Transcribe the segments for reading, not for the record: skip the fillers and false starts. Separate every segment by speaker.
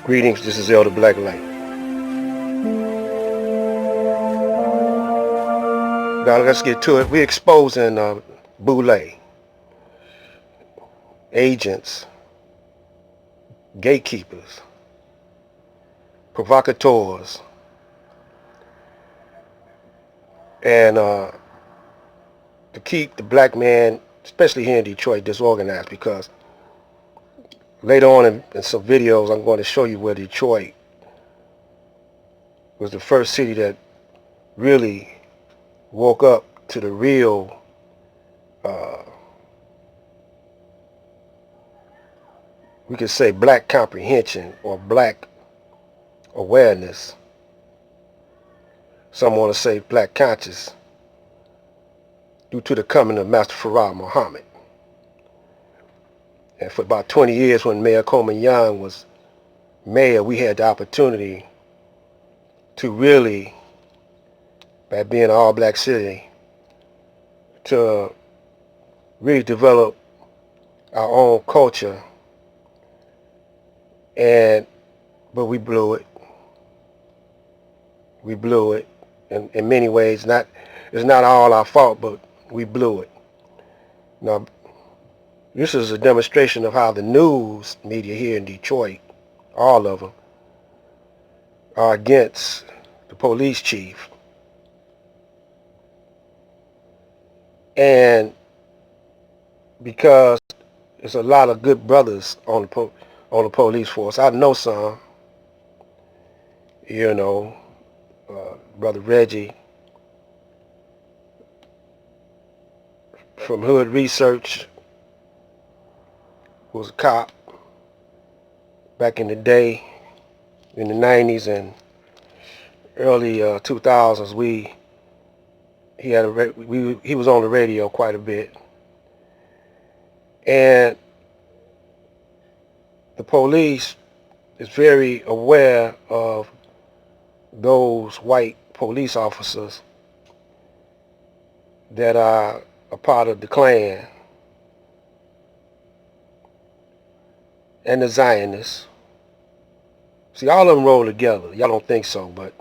Speaker 1: Greetings, this is Elder Blacklight. Now let's get to it. We're exposing boule, agents, gatekeepers, provocateurs, and to keep the black man, especially here in Detroit, disorganized, because later on in some videos I'm going to show you where Detroit was the first city that really woke up to the real we could say black comprehension or black awareness. Some want to say black conscious, due to the coming of Master Farah Muhammad. And for about 20 years when Mayor Coleman Young was mayor, we had the opportunity to really, by being an all-black city, to really develop our own culture. But we blew it. We blew it in many ways. It's not all our fault, but we blew it. Now, this is a demonstration of how the news media here in Detroit, all of them, are against the police chief. And because there's a lot of good brothers on the police force. I know some, Brother Reggie from Hood Research was a cop back in the day, in the 90s and early 2000s. He was on the radio quite a bit, and the police is very aware of those white police officers that are a part of the Klan and the Zionists. See, all of them roll together. Y'all don't think so, but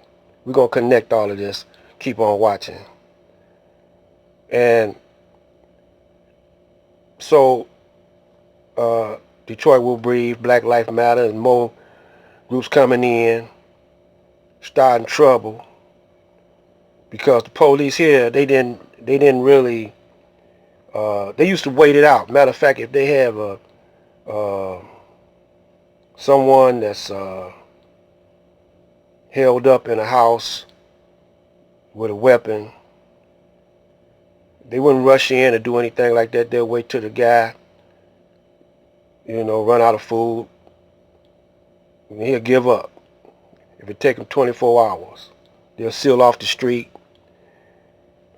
Speaker 1: we're going to connect all of this. Keep on watching. And so Detroit will breathe, Black Lives Matter, and more groups coming in, starting trouble, because the police here, they didn't really, they used to wait it out. Matter of fact, if they have someone that's held up in a house with a weapon, they wouldn't rush in or do anything like that. They'll wait till the guy, run out of food, and he'll give up. If it takes them 24 hours, they'll seal off the street.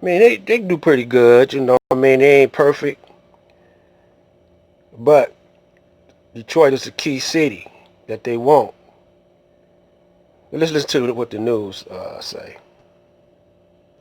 Speaker 1: I mean, they do pretty good, I mean, they ain't perfect, but Detroit is a key city that they want. Let's listen to what the news say.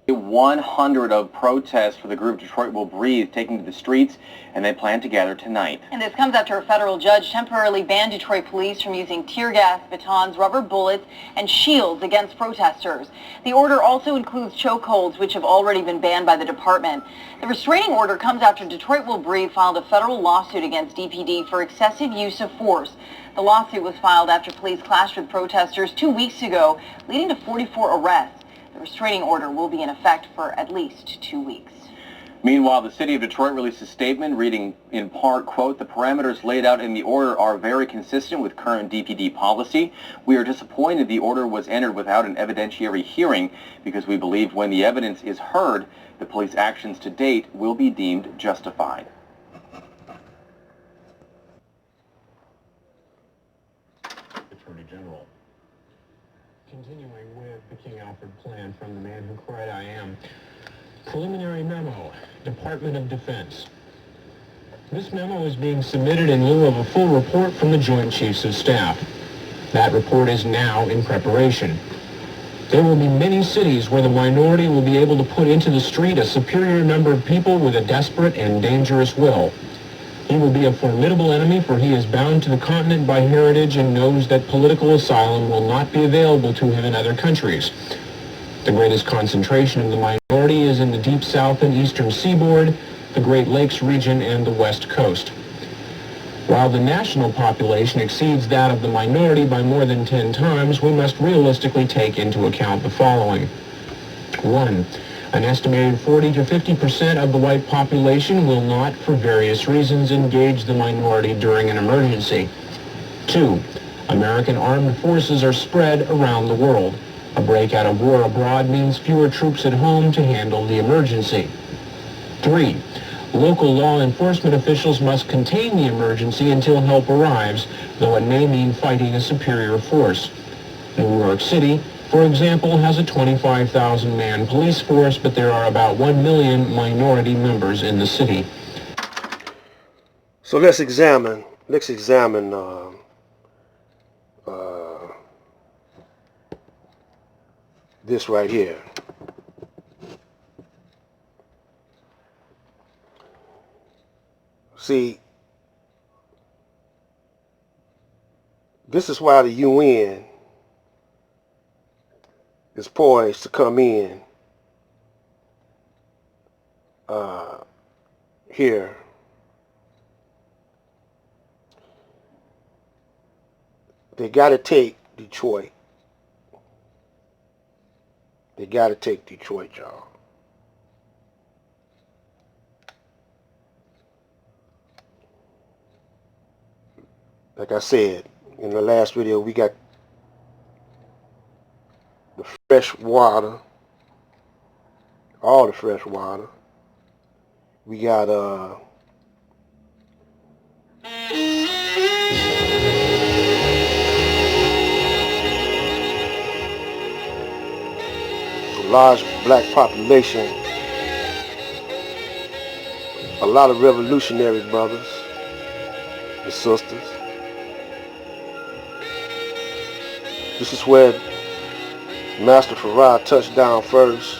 Speaker 2: 100 of protests for the group Detroit Will Breathe taking to the streets, and they plan to gather tonight.
Speaker 3: And this comes after a federal judge temporarily banned Detroit police from using tear gas, batons, rubber bullets, and shields against protesters. The order also includes chokeholds, which have already been banned by the department. The restraining order comes after Detroit Will Breathe filed a federal lawsuit against DPD for excessive use of force. The lawsuit was filed after police clashed with protesters 2 weeks ago, leading to 44 arrests. The restraining order will be in effect for at least 2 weeks.
Speaker 2: Meanwhile, the city of Detroit released a statement reading in part, quote, "The parameters laid out in the order are very consistent with current DPD policy. We are disappointed the order was entered without an evidentiary hearing because we believe when the evidence is heard, the police actions to date will be deemed justified."
Speaker 4: Attorney General. Continuing with the King Alfred plan from the man who cried I am. Preliminary memo, Department of Defense. This memo is being submitted in lieu of a full report from the Joint Chiefs of Staff. That report is now in preparation. There will be many cities where the minority will be able to put into the street a superior number of people with a desperate and dangerous will. He will be a formidable enemy, for he is bound to the continent by heritage and knows that political asylum will not be available to him in other countries. The greatest concentration of the minority is in the deep south and eastern seaboard, the Great Lakes region, and the West Coast. While the national population exceeds that of the minority by more than 10 times, we must realistically take into account the following. 1. An estimated 40 to 50% of the white population will not, for various reasons, engage the minority during an emergency. 2. American armed forces are spread around the world. A breakout of war abroad means fewer troops at home to handle the emergency. 3. Local law enforcement officials must contain the emergency until help arrives, though it may mean fighting a superior force. New York City, for example, has a 25,000-man police force, but there are about 1 million minority members in the city.
Speaker 1: So let's examine this right here. See, this is why the UN is poised to come in here. They got to take Detroit. They got to take Detroit, y'all. Like I said in the last video, we got the fresh water, all the fresh water. We got a large black population, a lot of revolutionary brothers and sisters. This is where Master Farad touched down first.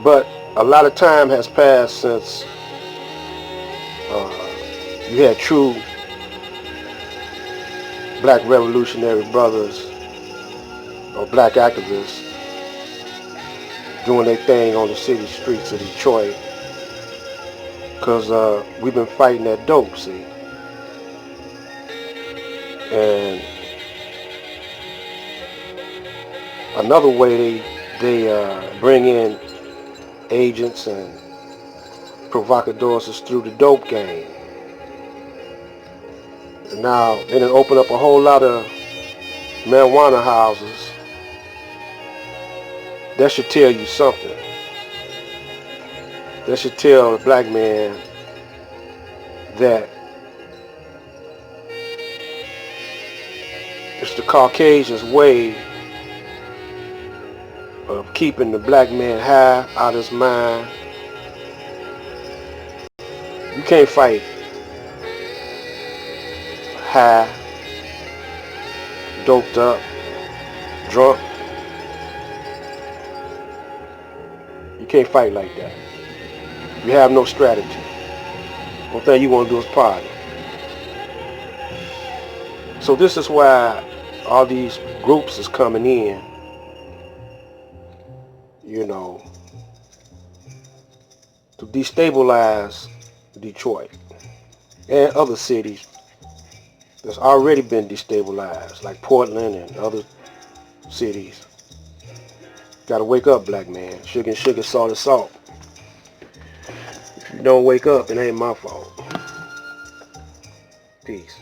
Speaker 1: But a lot of time has passed since you had true black revolutionary brothers or black activists doing their thing on the city streets of Detroit, because we've been fighting that dope, see. And another way they bring in agents and provocadores is through the dope game. And now they done open up a whole lot of marijuana houses. That should tell you something. That should tell the black man that it's the Caucasian's way of keeping the black man high, out of his mind. You can't fight high, doped up, drunk. You can't fight like that. You have no strategy. One thing you want to do is party. So this is why all these groups is coming in, you know, to destabilize Detroit and other cities that's already been destabilized, like Portland and other cities. Gotta wake up, black man. Sugar and sugar, salt and salt. If you don't wake up, it ain't my fault. Peace.